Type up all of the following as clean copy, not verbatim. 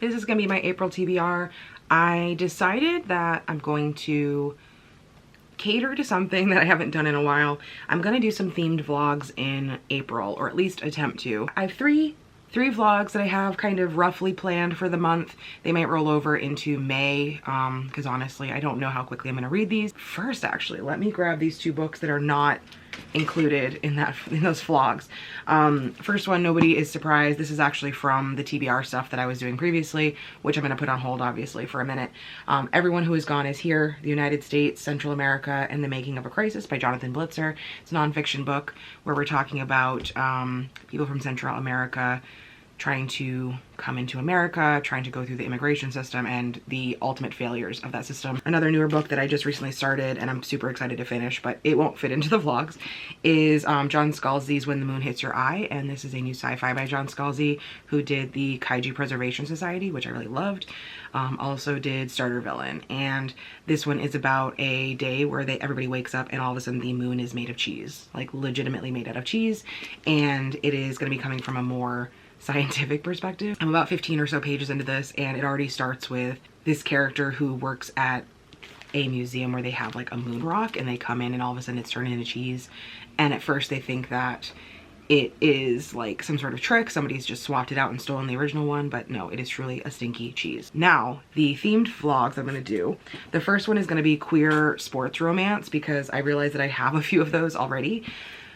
This is gonna be my April TBR. I decided that I'm going to cater to something that I haven't done in a while. I'm gonna do some themed vlogs in April, or at least attempt to. I have three vlogs that I have kind of roughly planned for the month. They might roll over into May, because honestly, I don't know how quickly I'm gonna read these. First, actually, let me grab these two books that are not included in those vlogs. First one, Nobody is Surprised. This is actually from the TBR stuff that I was doing previously, which I'm going to put on hold obviously for a minute. Everyone Who Is Gone Is Here, The United States, Central America, and the Making of a Crisis by Jonathan Blitzer. It's a nonfiction book where we're talking about people from Central America trying to come into America, trying to go through the immigration system, and the ultimate failures of that system. Another newer book that I just recently started and I'm super excited to finish, but it won't fit into the vlogs, is John Scalzi's When the Moon Hits Your Eye, and this is a new sci-fi by John Scalzi, who did the Kaiju Preservation Society, which I really loved. Also did Starter Villain, and this one is about a day where everybody wakes up and all of a sudden the moon is made of cheese, like legitimately made out of cheese, and it is going to be coming from a more scientific perspective. I'm about 15 or so pages into this, and it already starts with this character who works at a museum where they have like a moon rock, and they come in and all of a sudden it's turned into cheese. And at first they think that it is like some sort of trick, somebody's just swapped it out and stolen the original one, but no, it is truly a stinky cheese. Now, the themed vlogs I'm gonna do, the first one is gonna be queer sports romance, because I realize that I have a few of those already.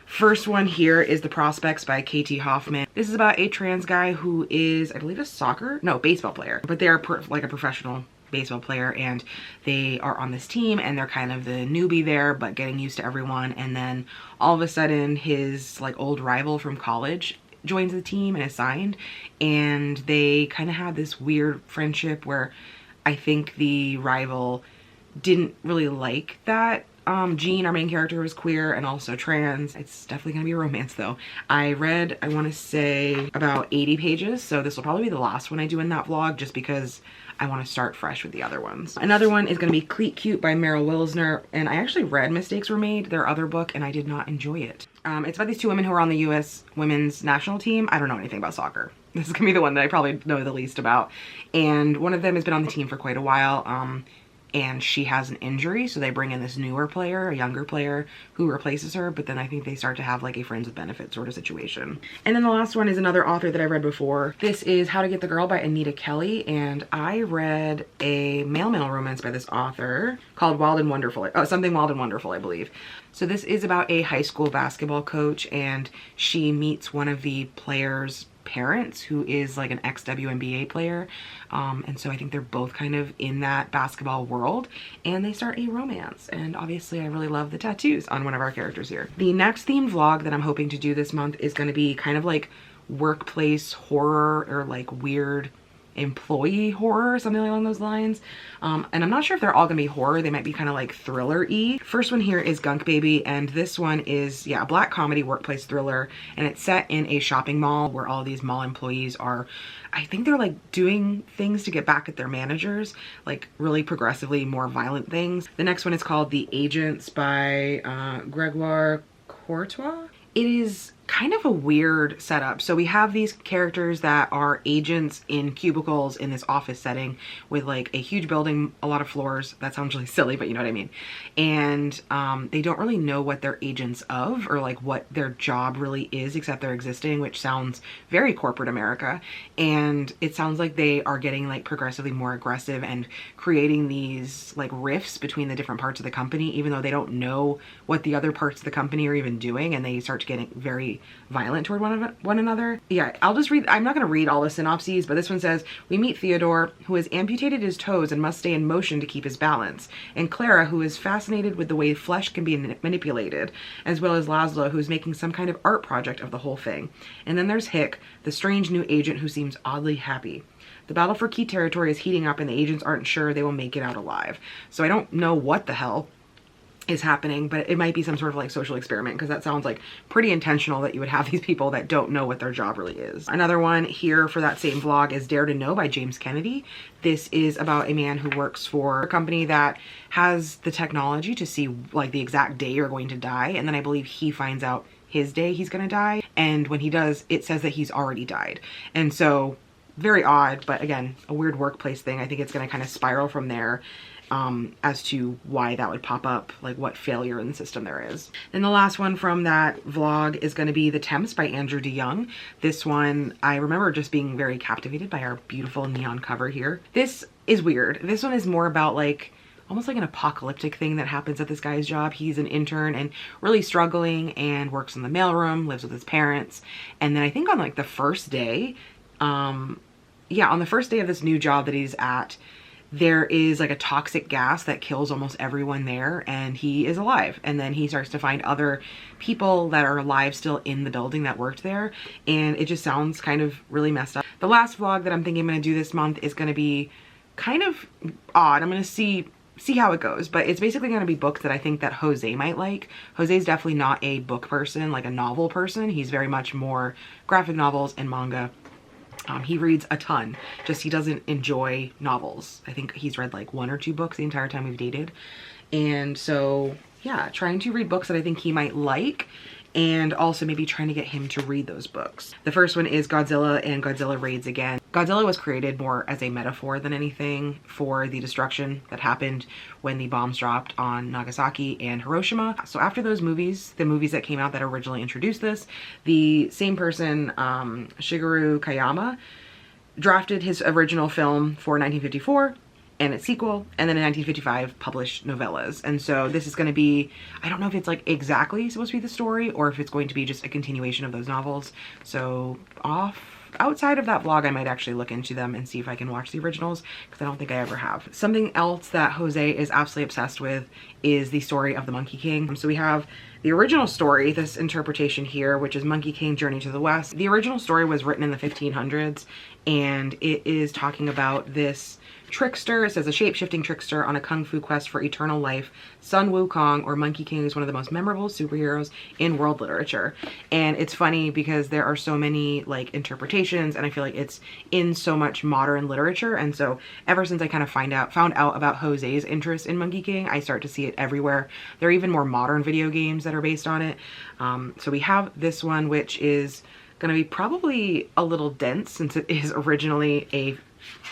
First one here is The Prospects by KT Hoffman. This is about a trans guy who is, I believe, a baseball player, but they are like a professional baseball player, and they are on this team and they're kind of the newbie there, but getting used to everyone. And then all of a sudden his like old rival from college joins the team and is signed, and they kind of had this weird friendship where I think the rival didn't really like that Jean, our main character, was queer and also trans. It's definitely gonna be a romance though. I read, I want to say, about 80 pages, so this will probably be the last one I do in that vlog, just because I want to start fresh with the other ones. Another one is gonna be Cleat Cute by Meryl Wilsner, and I actually read Mistakes Were Made, their other book, and I did not enjoy it. It's about these two women who are on the US women's national team. I don't know anything about soccer. This is gonna be the one that I probably know the least about, and one of them has been on the team for quite a while. And she has an injury, so they bring in this newer player, a younger player, who replaces her, but then I think they start to have like a friends with benefits sort of situation. And then the last one is another author that I read before. This is How to Get the Girl by Anita Kelly, and I read a male romance by this author called Wild and Wonderful, something Wild and Wonderful, I believe. So this is about a high school basketball coach, and she meets one of the players' parents, who is like an ex-WNBA player, and so I think they're both kind of in that basketball world, and they start a romance. And obviously I really love the tattoos on one of our characters here. The next themed vlog that I'm hoping to do this month is going to be kind of like workplace horror, or like weird employee horror, something along those lines. And I'm not sure if they're all gonna be horror. They might be kind of like thriller-y. First one here is Gunk Baby, and this one is, yeah, a black comedy workplace thriller, and it's set in a shopping mall where all these mall employees are, I think they're like doing things to get back at their managers, like really progressively more violent things. The next one is called The Agents by Gregoire Courtois. It is kind of a weird setup. So we have these characters that are agents in cubicles in this office setting with like a huge building, a lot of floors. That sounds really silly, but you know what I mean. And they don't really know what they're agents of, or like what their job really is, except they're existing, which sounds very corporate America. And it sounds like they are getting like progressively more aggressive and creating these like rifts between the different parts of the company, even though they don't know what the other parts of the company are even doing, and they start getting very violent toward one another. Yeah, I'll just read, I'm not going to read all the synopses, but this one says, we meet Theodore, who has amputated his toes and must stay in motion to keep his balance, and Clara, who is fascinated with the way flesh can be manipulated, as well as Laszlo, who is making some kind of art project of the whole thing. And then there's Hick, the strange new agent who seems oddly happy. The battle for key territory is heating up, and the agents aren't sure they will make it out alive. So I don't know what the hell is happening, but it might be some sort of like social experiment, because that sounds like pretty intentional that you would have these people that don't know what their job really is. Another one here for that same vlog is Dare to Know by James Kennedy. This is about a man who works for a company that has the technology to see like the exact day you're going to die, and then I believe he finds out his day he's gonna die, and when he does, it says that he's already died. And so very odd, but again, a weird workplace thing. I think it's going to kind of spiral from there as to why that would pop up, like what failure in the system there is. And the last one from that vlog is going to be The Temps by Andrew DeYoung. This one, I remember just being very captivated by our beautiful neon cover here. This is weird. This one is more about like almost like an apocalyptic thing that happens at this guy's job. He's an intern and really struggling and works in the mailroom, lives with his parents. And then I think on like the first day, yeah, on the first day of this new job that he's at, there is like a toxic gas that kills almost everyone there, and he is alive. And then he starts to find other people that are alive still in the building that worked there, and it just sounds kind of really messed up. The last vlog that I'm thinking I'm going to do this month is going to be kind of odd. I'm going to see how it goes, but it's basically going to be books that I think that Jose might like. Jose's definitely not a book person, like a novel person. He's very much more graphic novels and manga. He reads a ton, just he doesn't enjoy novels. I think he's read like 1 or 2 books the entire time we've dated. And so yeah, trying to read books that I think he might like, and also maybe trying to get him to read those books. The first one is Godzilla and Godzilla Raids Again. Godzilla was created more as a metaphor than anything for the destruction that happened when the bombs dropped on Nagasaki and Hiroshima. So after those movies, the movies that came out that originally introduced this, the same person, Shigeru Kayama, drafted his original film for 1954 and its sequel, and then in 1955 published novellas. And so this is going to be, I don't know if it's like exactly supposed to be the story or if it's going to be just a continuation of those novels. So outside of that vlog, I might actually look into them and see if I can watch the originals, because I don't think I ever have. Something else that Jose is absolutely obsessed with is the story of the Monkey King. So we have the original story, this interpretation here, which is Monkey King Journey to the West. The original story was written in the 1500s, and it is talking about this trickster. It says a shape-shifting trickster on a kung fu quest for eternal life. Sun Wukong, or Monkey King, is one of the most memorable superheroes in world literature. And it's funny because there are so many like interpretations, and I feel like it's in so much modern literature. And so ever since I kind of found out about Jose's interest in Monkey King, I start to see it everywhere. There are even more modern video games that are based on it. So we have this one, which is going to be probably a little dense since it is originally a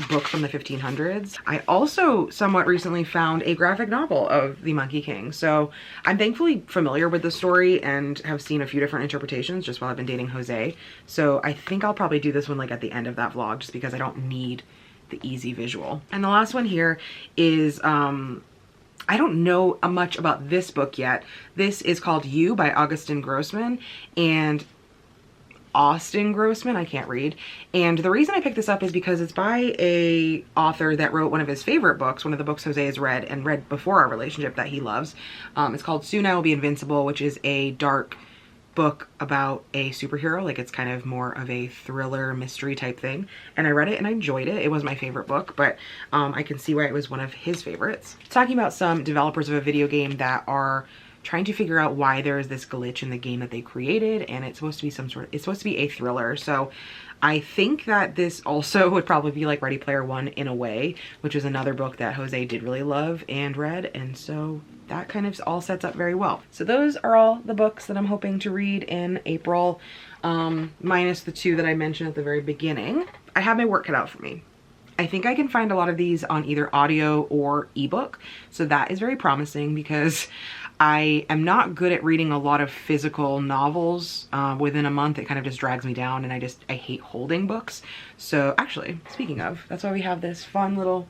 book from the 1500s. I also somewhat recently found a graphic novel of the Monkey King. So I'm thankfully familiar with the story and have seen a few different interpretations just while I've been dating Jose. So I think I'll probably do this one like at the end of that vlog, just because I don't need the easy visual. And the last one here is, I don't know much about this book yet. This is called You by Augustin Grossman and Austin Grossman, I can't read. And the reason I picked this up is because it's by a author that wrote one of his favorite books, one of the books Jose has read and read before our relationship that he loves. It's called Soon I Will Be Invincible, which is a dark book about a superhero. Like, it's kind of more of a thriller mystery type thing. And I read it and I enjoyed it. It was my favorite book, but I can see why it was one of his favorites. It's talking about some developers of a video game that are trying to figure out why there is this glitch in the game that they created, and it's supposed to be it's supposed to be a thriller. So I think that this also would probably be like Ready Player One in a way, which is another book that Jose did really love and read, and so that kind of all sets up very well. So those are all the books that I'm hoping to read in April, minus the 2 that I mentioned at the very beginning. I have my work cut out for me. I think I can find a lot of these on either audio or ebook, so that is very promising because I am not good at reading a lot of physical novels within a month. It kind of just drags me down, and I hate holding books. So actually, speaking of, that's why we have this fun little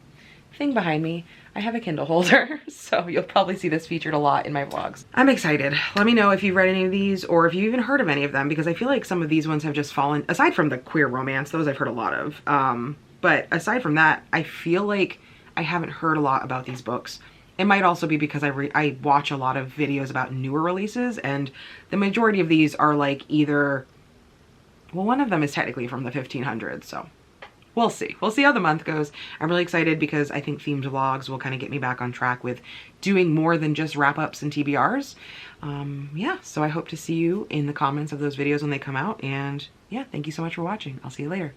thing behind me. I have a Kindle holder, so you'll probably see this featured a lot in my vlogs. I'm excited. Let me know if you've read any of these or if you even heard of any of them, because I feel like some of these ones have just fallen, aside from the queer romance, those I've heard a lot of. But aside from that, I feel like I haven't heard a lot about these books. It might also be because I watch a lot of videos about newer releases, and the majority of these are like either, well, one of them is technically from the 1500s, so we'll see. We'll see how the month goes. I'm really excited because I think themed vlogs will kind of get me back on track with doing more than just wrap-ups and TBRs. Yeah, so I hope to see you in the comments of those videos when they come out, and yeah, thank you so much for watching. I'll see you later.